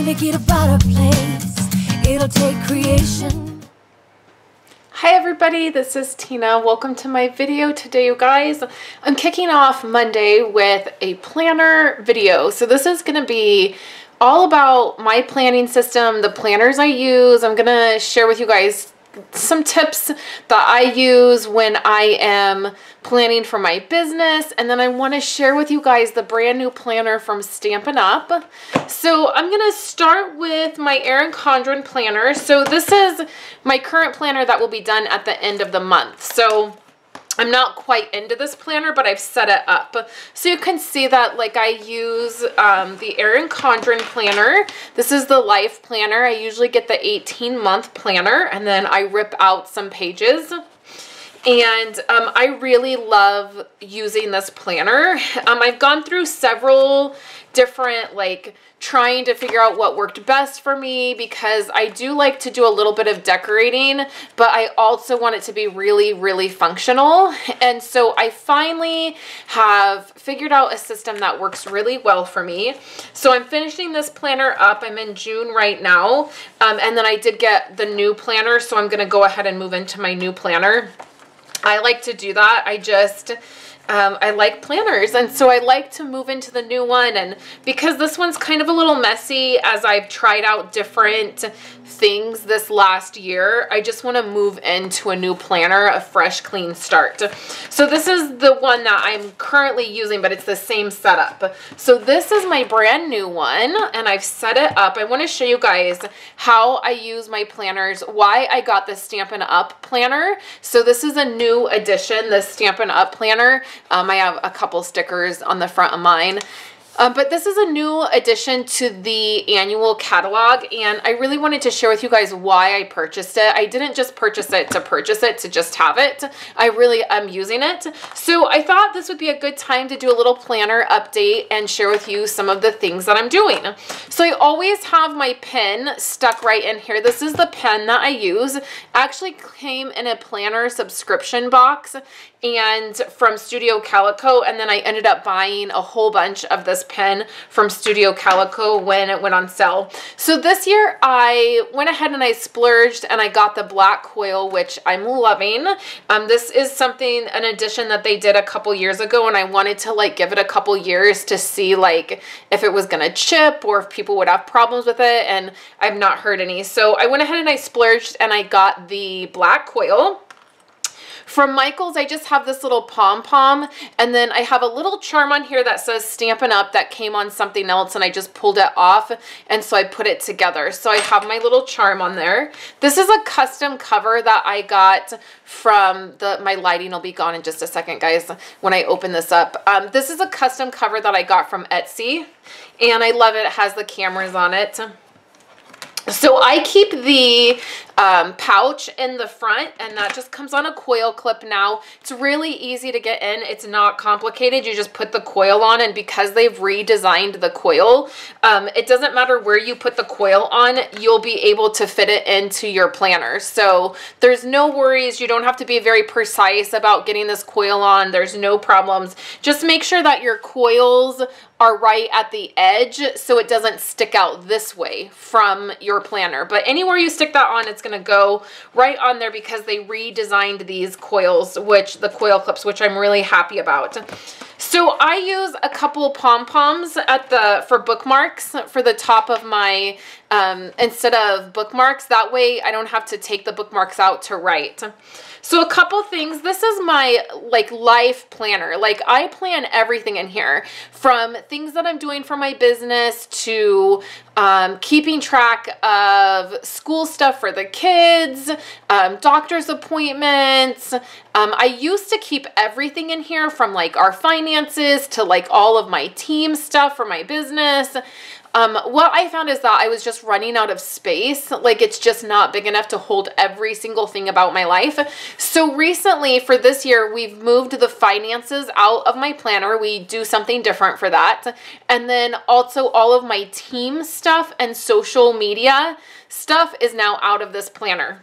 make it a better place. It'll take creation. Hi everybody, this is Tina. Welcome to my video today, you guys. I'm kicking off Monday with a planner video. So this is going to be all about my planning system, the planners I use. I'm going to share with you guys some tips that I use when I am planning for my business, and then I want to share with you guys the brand new planner from Stampin Up. So I'm going to start with my Erin Condren Planner. So this is my current planner that will be done at the end of the month. So I'm not quite into this planner, but I've set it up. So you can see that like I use the Erin Condren Planner. This is the life planner. I usually get the 18-month planner, and then I rip out some pages. And I really love using this planner. I've gone through several different, like, trying to figure out what worked best for me, because I do like to do a little bit of decorating, but I also want it to be really, really functional. And so I finally have figured out a system that works really well for me. So I'm finishing this planner up. I'm in June right now. And then I did get the new planner, so I'm gonna go ahead and move into my new planner. I like to do that. I like planners, and so I like to move into the new one. And because this one's kind of a little messy, as I've tried out different things this last year, I just want to move into a new planner, a fresh, clean start. So this is the one that I'm currently using, but it's the same setup. So this is my brand new one, and I've set it up. I want to show you guys how I use my planners, why I got the Stampin Up planner. So this is a new edition, the Stampin Up planner. I have a couple stickers on the front of mine. But this is a new addition to the annual catalog, and I really wanted to share with you guys why I purchased it. I didn't just purchase it to just have it. I really am using it. So I thought this would be a good time to do a little planner update and share with you some of the things that I'm doing. So I always have my pen stuck right in here. This is the pen that I use. Actually came in a planner subscription box and from Studio Calico, and then I ended up buying a whole bunch of this pen from Studio Calico when it went on sale. So this year I went ahead and I splurged and I got the black coil, which I'm loving. This is an addition that they did a couple years ago, and I wanted to like give it a couple years to see like if it was gonna chip or if people would have problems with it, and I've not heard any. So I went ahead and I splurged and I got the black coil. From Michaels, I just have this little pom-pom, and then I have a little charm on here that says Stampin' Up that came on something else, and I just pulled it off, and so I put it together. So I have my little charm on there. This is a custom cover that I got from my lighting will be gone in just a second, guys, when I open this up. This is a custom cover that I got from Etsy, and I love it. It has the cameras on it. So I keep the pouch in the front, and that just comes on a coil clip now. It's really easy to get in. It's not complicated. You just put the coil on, and because they've redesigned the coil, it doesn't matter where you put the coil on, you'll be able to fit it into your planner. So there's no worries. You don't have to be very precise about getting this coil on. There's no problems. Just make sure that your coils are right at the edge so it doesn't stick out this way from your planner. But anywhere you stick that on, it's going to go right on there because they redesigned these coils, the coil clips, which I'm really happy about. So I use a couple pom-poms for bookmarks for the top of my, instead of bookmarks. That way I don't have to take the bookmarks out to write. So a couple things. This is my like life planner. Like I plan everything in here, from things that I'm doing for my business to keeping track of school stuff for the kids, doctor's appointments. I used to keep everything in here, from like our finances to like all of my team stuff for my business. What I found is that I was just running out of space. Like it's just not big enough to hold every single thing about my life. So recently, for this year, we've moved the finances out of my planner. We do something different for that. And then also all of my team stuff and social media stuff is now out of this planner.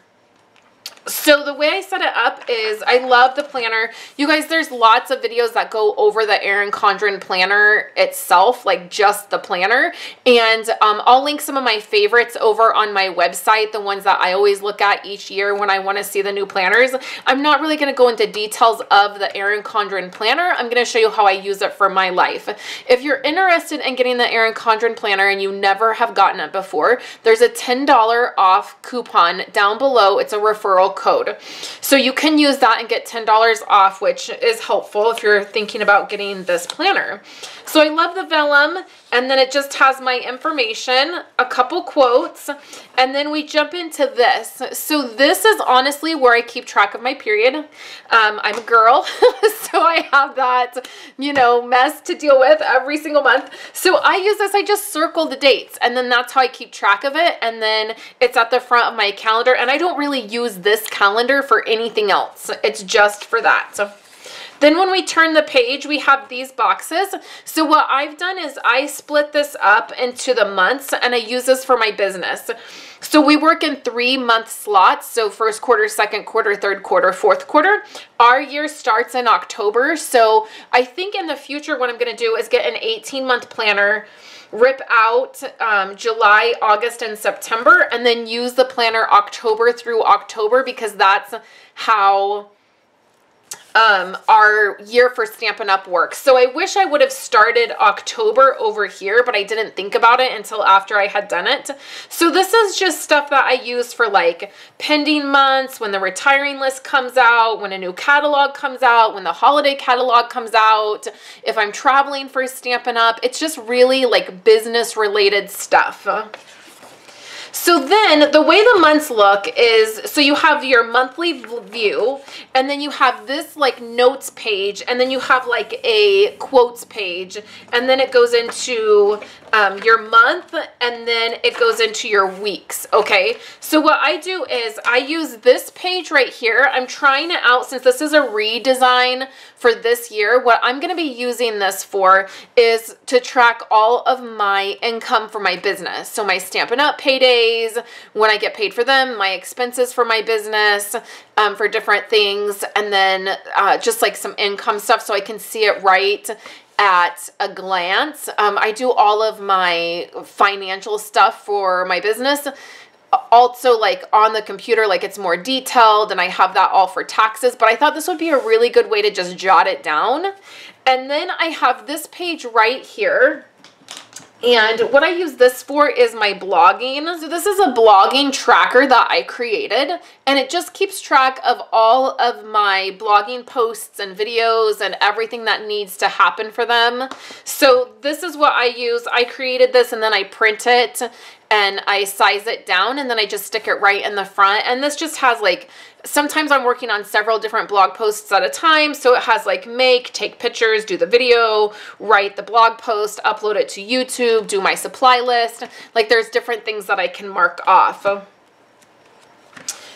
So the way I set it up is I love the planner. You guys, there's lots of videos that go over the Erin Condren Planner itself, like just the planner. And I'll link some of my favorites over on my website, the ones that I always look at each year when I want to see the new planners. I'm not really going to go into details of the Erin Condren Planner. I'm going to show you how I use it for my life. If you're interested in getting the Erin Condren Planner and you never have gotten it before, there's a $10 off coupon down below. It's a referral code. So you can use that and get $10 off, which is helpful if you're thinking about getting this planner. So I love the vellum, and then it just has my information, a couple quotes, and then we jump into this. So this is honestly where I keep track of my period. I'm a girl, so I have that, you know, mess to deal with every single month. So I use this, I just circle the dates, and then that's how I keep track of it, and then it's at the front of my calendar, and I don't really use this calendar for anything else. It's just for that. So then when we turn the page, we have these boxes. So what I've done is I split this up into the months, and I use this for my business. So we work in 3-month slots. So first quarter, second quarter, third quarter, fourth quarter. Our year starts in October. So I think in the future, what I'm going to do is get an 18-month planner, rip out July, August, and September, and then use the planner October through October, because that's how our year for Stampin' Up works. So I wish I would have started October over here, but I didn't think about it until after I had done it. So this is just stuff that I use for like pending months, when the retiring list comes out, when a new catalog comes out, when the holiday catalog comes out, if I'm traveling for Stampin' Up. It's just really like business related stuff. So then the way the months look is, so you have your monthly view, and then you have this like notes page, and then you have like a quotes page, and then it goes into your month, and then it goes into your weeks. Okay, so what I do is I use this page right here. I'm trying it out since this is a redesign for this year. What I'm going to be using this for is to track all of my income for my business. So my Stampin' Up paydays, when I get paid for them, my expenses for my business, for different things, and then just like some income stuff so I can see it right at a glance. I do all of my financial stuff for my business also like on the computer, like it's more detailed, and I have that all for taxes, but I thought this would be a really good way to just jot it down. And then I have this page right here. And what I use this for is my blogging. So this is a blogging tracker that I created, and it just keeps track of all of my blogging posts and videos and everything that needs to happen for them. So this is what I use. I created this, and then I print it and I size it down, and then I just stick it right in the front. And this just has like, sometimes I'm working on several different blog posts at a time. So it has like make, take pictures, do the video, write the blog post, upload it to YouTube, do my supply list. Like there's different things that I can mark off.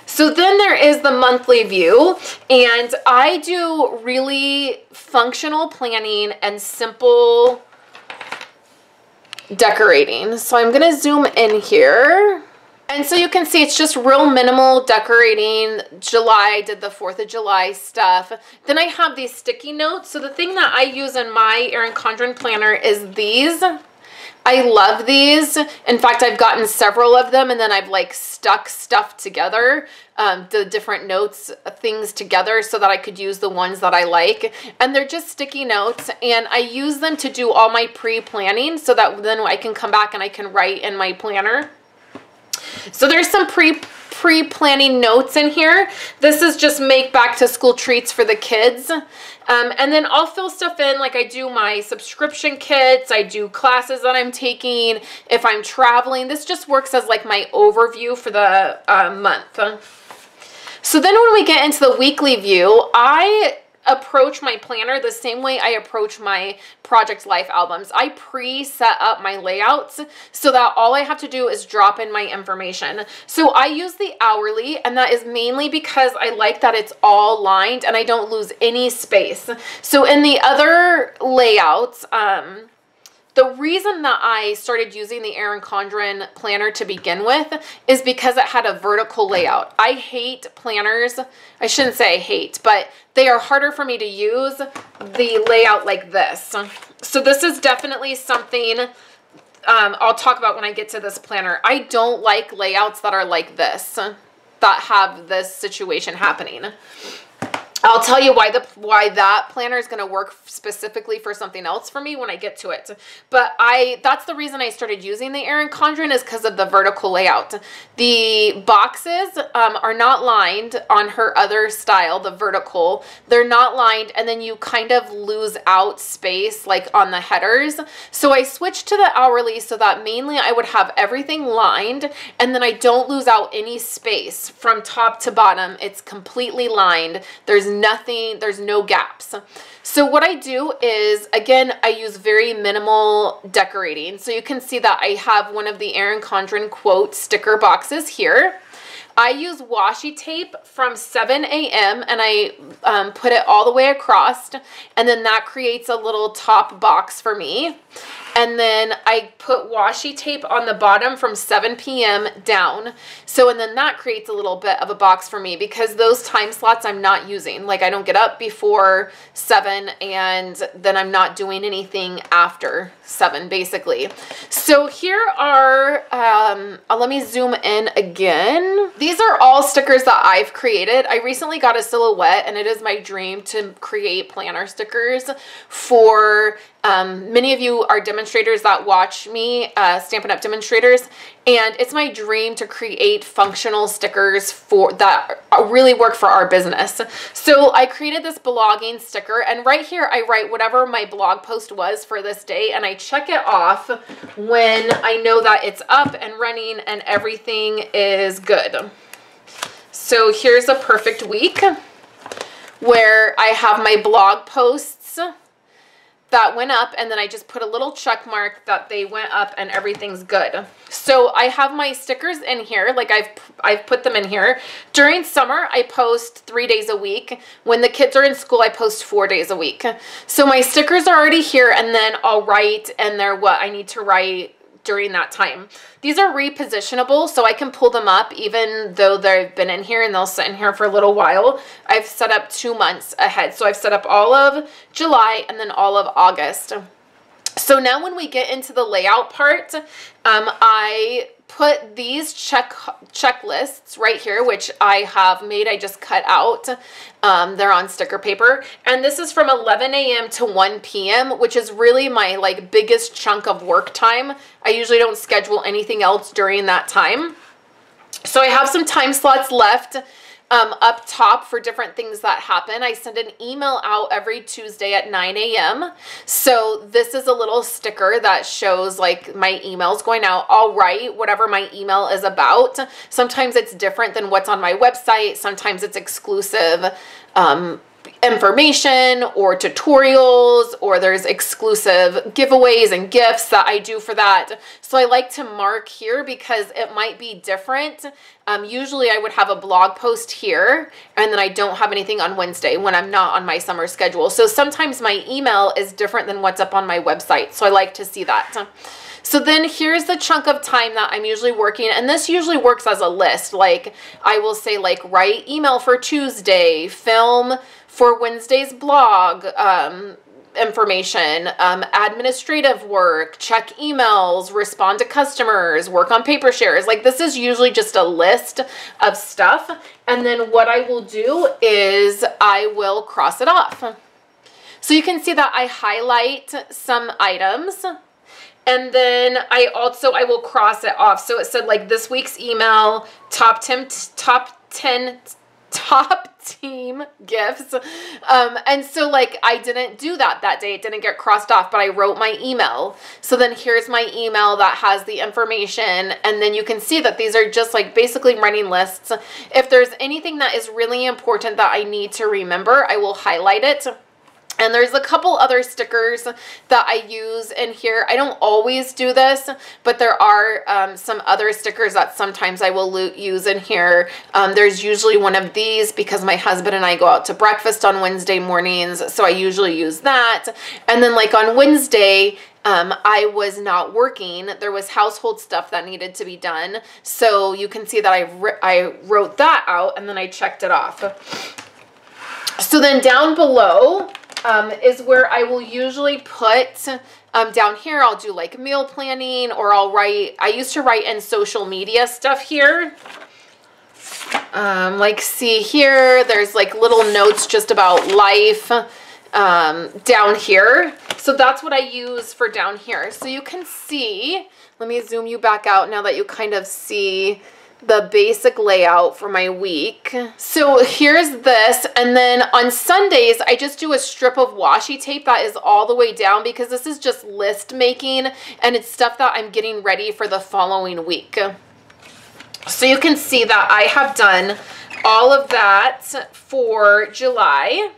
So then there is the monthly view, and I do really functional planning and simple decorating. So I'm going to zoom in here. And so you can see it's just real minimal decorating. July, I did the 4th of July stuff. Then I have these sticky notes. So the thing that I use in my Erin Condren Planner is these. I love these. In fact, I've gotten several of them, and then I've like stuck stuff together, the different notes, things together so that I could use the ones that I like. And they're just sticky notes, and I use them to do all my pre-planning so that then I can come back and I can write in my planner. So there's some pre-planning notes in here. This is just make back to school treats for the kids. And then I'll fill stuff in, like I do my subscription kits, I do classes that I'm taking, if I'm traveling. This just works as like my overview for the month. So then when we get into the weekly view, I approach my planner the same way I approach my project life albums. I pre-set up my layouts so that all I have to do is drop in my information. So I use the hourly, and that is mainly because I like that it's all lined and I don't lose any space. So in the other layouts, the reason that I started using the Erin Condren planner to begin with is because it had a vertical layout. I hate planners. I shouldn't say I hate, but they are harder for me to use the layout like this. So this is definitely something I'll talk about when I get to this planner. I don't like layouts that are like this, that have this situation happening. I'll tell you why that planner is going to work specifically for something else for me when I get to it. But that's the reason I started using the Erin Condren, is because of the vertical layout. The boxes are not lined on her other style, the vertical. They're not lined, and then you kind of lose out space like on the headers. So I switched to the hourly so that mainly I would have everything lined, and then I don't lose out any space from top to bottom. It's completely lined. There's nothing, there's no gaps. So what I do is, again, I use very minimal decorating. So you can see that I have one of the Erin Condren quote sticker boxes here. I use washi tape from 7 a.m. and I put it all the way across, and then that creates a little top box for me. And then I put washi tape on the bottom from 7 p.m. down. So, and then that creates a little bit of a box for me because those time slots I'm not using. Like I don't get up before 7 and then I'm not doing anything after 7 basically. So here are, let me zoom in again. These are all stickers that I've created. I recently got a silhouette and it is my dream to create planner stickers for many of you are demonstrators that watch me, Stampin' Up! Demonstrators, and it's my dream to create functional stickers that really work for our business. So I created this blogging sticker, and right here I write whatever my blog post was for this day, and I check it off when I know that it's up and running and everything is good. So here's a perfect week where I have my blog posts that went up, and then I just put a little check mark that they went up and everything's good. So I have my stickers in here, like I've put them in here. During summer, I post 3 days a week. When the kids are in school, I post 4 days a week. So my stickers are already here, and then I'll write, and they're what I need to write during that time. These are repositionable, so I can pull them up even though they've been in here, and they'll sit in here for a little while. I've set up 2 months ahead. So I've set up all of July and then all of August. So now when we get into the layout part, I put these checklists right here, which I have made. I just cut out. They're on sticker paper. And this is from 11 a.m. to 1 p.m., which is really my like biggest chunk of work time. I usually don't schedule anything else during that time. So I have some time slots left up top for different things that happen. I send an email out every Tuesday at 9 a.m. So this is a little sticker that shows like my emails going out. I'll write whatever my email is about. Sometimes it's different than what's on my website. Sometimes it's exclusive information or tutorials, or there's exclusive giveaways and gifts that I do for that. So I like to mark here because it might be different. Usually I would have a blog post here, and then I don't have anything on Wednesday when I'm not on my summer schedule. So sometimes my email is different than what's up on my website. So I like to see that. So then here's the chunk of time that I'm usually working, and this usually works as a list. Like I will say like write email for Tuesday, film for Wednesday's blog information, administrative work, check emails, respond to customers, work on paper shares. Like this is usually just a list of stuff. And then what I will do is I will cross it off. So you can see that I highlight some items. And then I will cross it off. So it said like this week's email, top 10 team gifts. And so like I didn't do that day. It didn't get crossed off, but I wrote my email. So then here's my email that has the information. And then you can see that these are just like basically running lists. If there's anything that is really important that I need to remember, I will highlight it. And there's a couple other stickers that I use in here. I don't always do this, but there are some other stickers that sometimes I will use in here. There's usually one of these because my husband and I go out to breakfast on Wednesday mornings, so I usually use that. And then like on Wednesday, I was not working. There was household stuff that needed to be done. So you can see that I wrote that out and then I checked it off. So then down below, is where I will usually put, down here, I'll do like meal planning, or I used to write in social media stuff here. Like see here, there's like little notes just about life, down here. So that's what I use for down here. So you can see, let me zoom you back out now that you kind of see the basic layout for my week. So here's this, and then on Sundays I just do a strip of washi tape that is all the way down because this is just list making and it's stuff that I'm getting ready for the following week. So you can see that I have done all of that for July,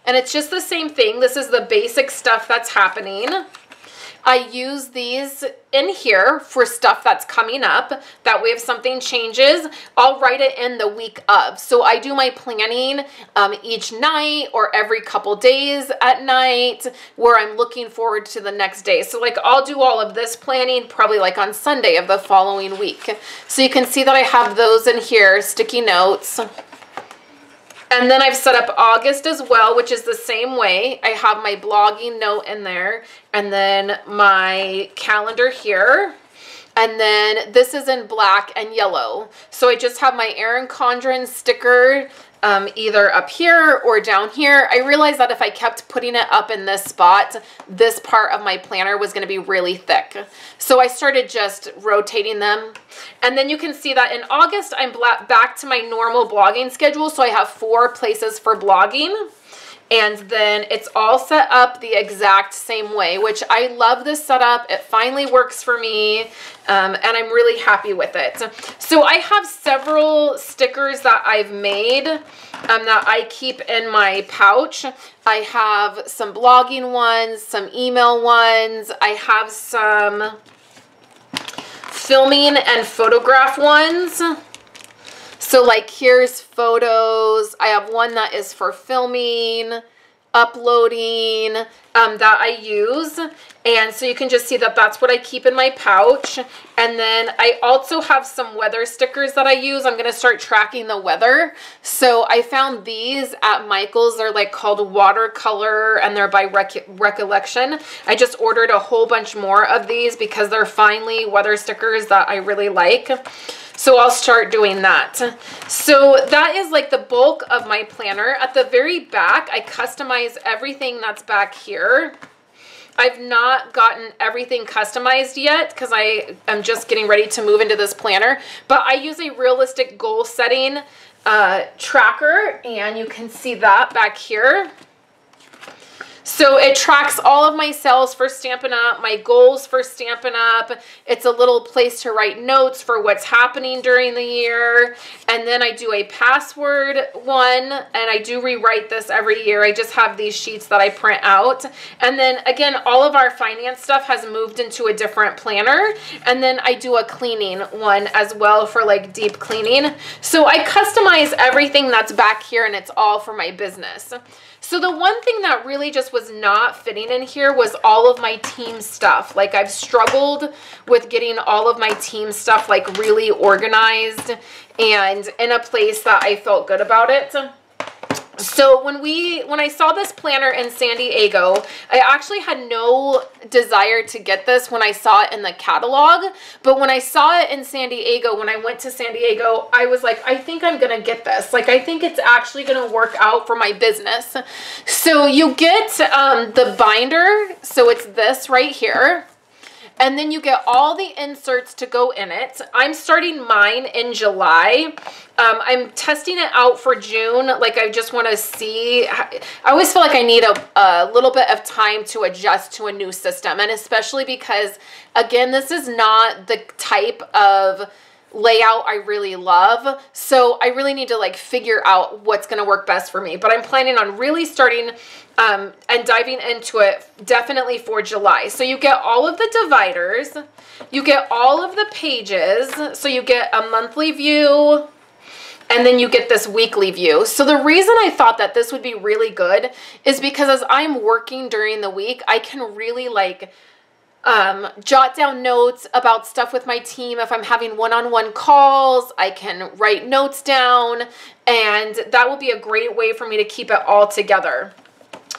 and it's just the same thing. This is the basic stuff that's happening. I use these in here for stuff that's coming up. That way if something changes, I'll write it in the week of. So I do my planning each night or every couple days at night where I'm looking forward to the next day. So like I'll do all of this planning probably like on Sunday of the following week. So you can see that I have those in here, sticky notes. And then I've set up August as well, which is the same way. I have my blogging note in there, and then my calendar here. And then this is in black and yellow. So I just have my Erin Condren sticker either up here or down here. I realized that if I kept putting it up in this spot, this part of my planner was going to be really thick. So I started just rotating them. And then you can see that in August, I'm back to my normal blogging schedule. So I have 4 places for blogging. And then it's all set up the exact same way, which I love this setup. It finally works for me, and I'm really happy with it. So I have several stickers that I've made that I keep in my pouch. I have some blogging ones, some email ones. I have some filming and photograph ones. So like here's photos. I have one that is for filming, uploading, that I use. And so you can just see that that's what I keep in my pouch. And then I also have some weather stickers that I use. I'm going to start tracking the weather. So I found these at Michael's. They're like called watercolor and they're by recollection. I just ordered a whole bunch more of these because they're finally weather stickers that I really like. So I'll start doing that. So that is like the bulk of my planner. At the very back, I customize everything that's back here. I've not gotten everything customized yet because I am just getting ready to move into this planner. But I use a realistic goal setting tracker, and you can see that back here. So it tracks all of my sales for Stampin' Up, my goals for Stampin' Up. It's a little place to write notes for what's happening during the year. And then I do a password one, and I do rewrite this every year. I just have these sheets that I print out. And then again, all of our finance stuff has moved into a different planner. And then I do a cleaning one as well for like deep cleaning. So I customize everything that's back here, and it's all for my business. So the one thing that really just was not fitting in here was all of my team stuff. Like I've struggled with getting all of my team stuff like really organized and in a place that I felt good about it. So when I saw this planner in San Diego, I actually had no desire to get this when I saw it in the catalog. But when I saw it in San Diego, when I went to San Diego, I was like, I think I'm going to get this. Like, I think it's actually going to work out for my business. So you get the binder. So it's this right here. And then you get all the inserts to go in it. I'm starting mine in July. I'm testing it out for June. Like I just want to see. I always feel like I need a little bit of time to adjust to a new system. And especially because, again, this is not the type of layout I really love. So I really need to like figure out what's going to work best for me. But I'm planning on really starting and diving into it definitely for July. So you get all of the dividers, you get all of the pages. So you get a monthly view, and then you get this weekly view. So the reason I thought that this would be really good is because as I'm working during the week, I can really like jot down notes about stuff with my team. If I'm having one-on-one calls, I can write notes down, and that will be a great way for me to keep it all together.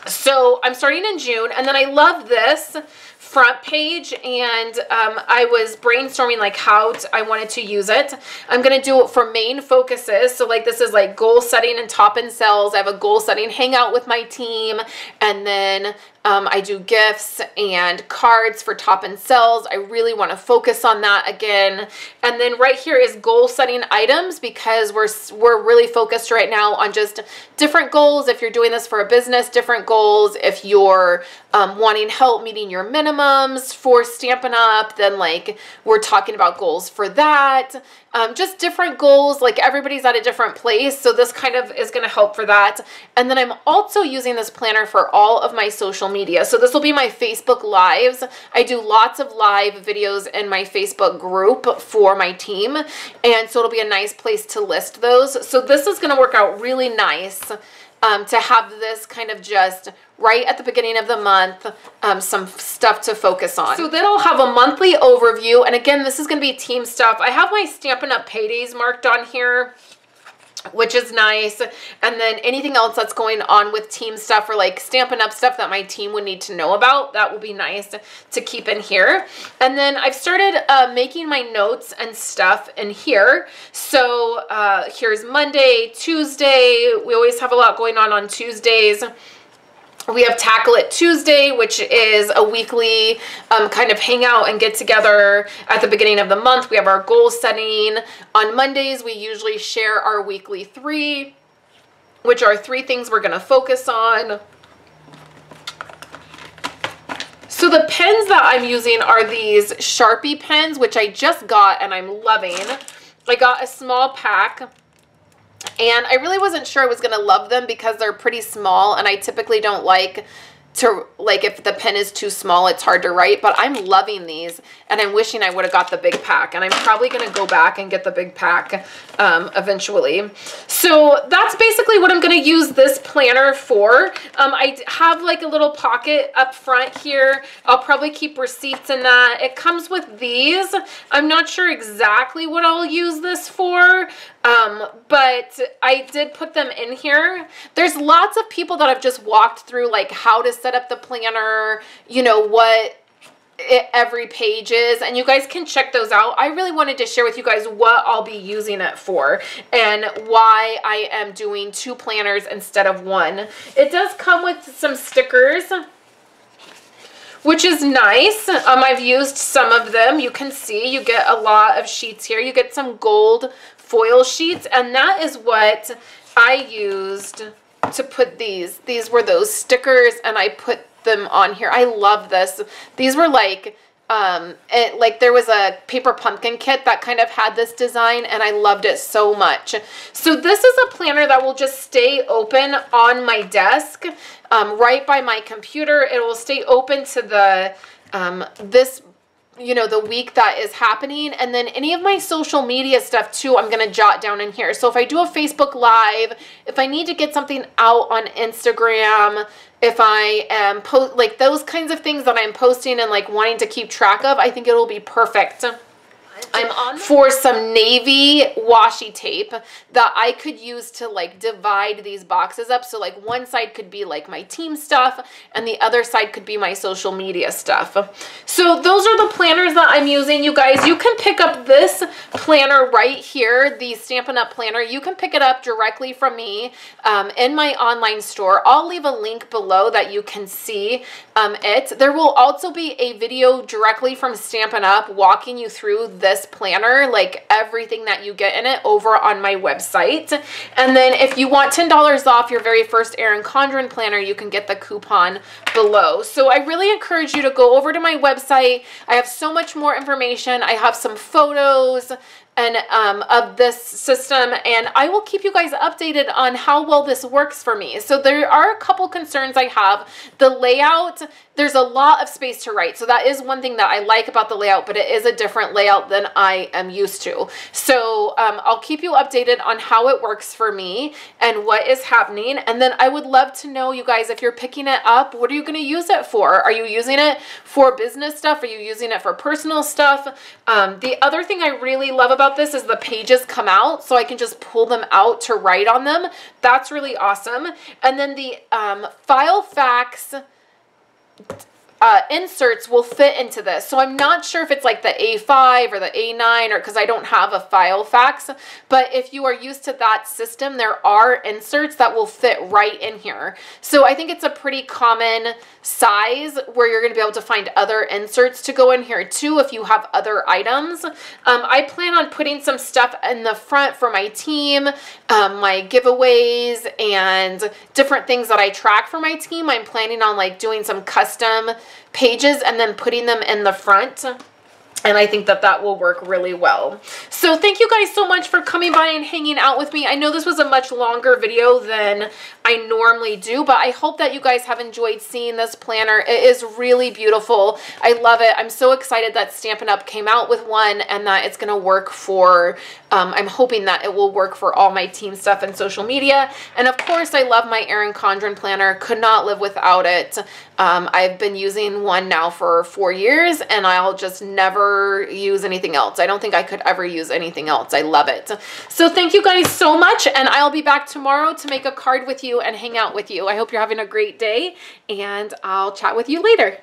So I'm starting in June, and then I love this front page, and I was brainstorming like how I wanted to use it. I'm going to do it for main focuses. So like this is like goal setting and top and sales. I have a goal setting hangout with my team, and then I do gifts and cards for top and sales. I really want to focus on that again. And then right here is goal setting items, because we're really focused right now on just different goals. If you're doing this for a business, different goals. If you're wanting help meeting your minimums for Stampin' Up, then like we're talking about goals for that. Just different goals, like everybody's at a different place. So this kind of is going to help for that. And then I'm also using this planner for all of my social media. So this will be my Facebook Lives. I do lots of live videos in my Facebook group for my team. And so it'll be a nice place to list those. So this is going to work out really nice. To have this kind of just right at the beginning of the month, some stuff to focus on. So then I'll have a monthly overview. And again, this is going to be team stuff. I have my Stampin' Up! Paydays marked on here, which is nice. And then anything else that's going on with team stuff, or like Stampin' Up! Stuff that my team would need to know about, that will be nice to keep in here. And then I've started making my notes and stuff in here. So here's Monday, Tuesday. We always have a lot going on Tuesdays. We have Tackle It Tuesday, which is a weekly kind of hangout and get together at the beginning of the month. We have our goal setting. On Mondays, we usually share our weekly 3, which are 3 things we're going to focus on. So the pens that I'm using are these Sharpie pens, which I just got and I'm loving. I got a small pack. And I really wasn't sure I was going to love them because they're pretty small, and I typically don't like to, like, if the pen is too small, it's hard to write, but I'm loving these, and I'm wishing I would have got the big pack, and I'm probably going to go back and get the big pack eventually. So that's basically what I'm going to use this planner for. I have like a little pocket up front here. I'll probably keep receipts in that. It comes with these. I'm not sure exactly what I'll use this for, but I did put them in here. There's lots of people that have just walked through like how to set up the planner, you know, what every page is, and you guys can check those out. I really wanted to share with you guys what I'll be using it for and why I am doing 2 planners instead of 1. It does come with some stickers, which is nice. I've used some of them. You can see you get a lot of sheets here. You get some gold foil sheets, and that is what I used to put these. These were those stickers, and I put them on here. I love this. These were like like there was a paper pumpkin kit that kind of had this design, and I loved it so much. So this is a planner that will just stay open on my desk, right by my computer. It will stay open to the this, you know, the week that is happening, and then any of my social media stuff too, I'm going to jot down in here. So if I do a Facebook Live, if I need to get something out on Instagram, if I am like those kinds of things that I'm posting and like wanting to keep track of, I think it'll be perfect. I'm on for some navy washi tape that I could use to like divide these boxes up. So like one side could be like my team stuff and the other side could be my social media stuff. So those are the planners that I'm using, you guys. You can pick up this planner right here, the Stampin' Up! Planner. You can pick it up directly from me in my online store. I'll leave a link below that you can see it. There will also be a video directly from Stampin' Up! Walking you through this planner, like everything that you get in it, over on my website. And then if you want $10 off your very first Erin Condren planner, you can get the coupon below. So I really encourage you to go over to my website. I have so much more information. I have some photos. and of this system, and I will keep you guys updated on how well this works for me. So there are a couple concerns I have. The layout, there's a lot of space to write. So that is one thing that I like about the layout, but it is a different layout than I am used to. So I'll keep you updated on how it works for me and what is happening. And then I would love to know, you guys, if you're picking it up, what are you going to use it for? Are you using it for business stuff? Are you using it for personal stuff? The other thing I really love about this is the pages come out, so I can just pull them out to write on them. That's really awesome. And then the file facts inserts will fit into this. So I'm not sure if it's like the A5 or the A9, or because I don't have a file fax, but if you are used to that system, there are inserts that will fit right in here. So I think it's a pretty common size where you're going to be able to find other inserts to go in here too if you have other items. I plan on putting some stuff in the front for my team, my giveaways, and different things that I track for my team. I'm planning on like doing some custom pages and then putting them in the front. And I think that that will work really well. So thank you guys so much for coming by and hanging out with me. I know this was a much longer video than I normally do, but I hope that you guys have enjoyed seeing this planner. It is really beautiful. I love it. I'm so excited that Stampin' Up! Came out with one and that it's going to work for, I'm hoping that it will work for all my team stuff and social media. And of course, I love my Erin Condren Planner. Could not live without it. I've been using one now for 4 years and I'll just never use anything else. I don't think I could ever use anything else. I love it. So thank you guys so much, and I'll be back tomorrow to make a card with you and hang out with you. I hope you're having a great day, and I'll chat with you later.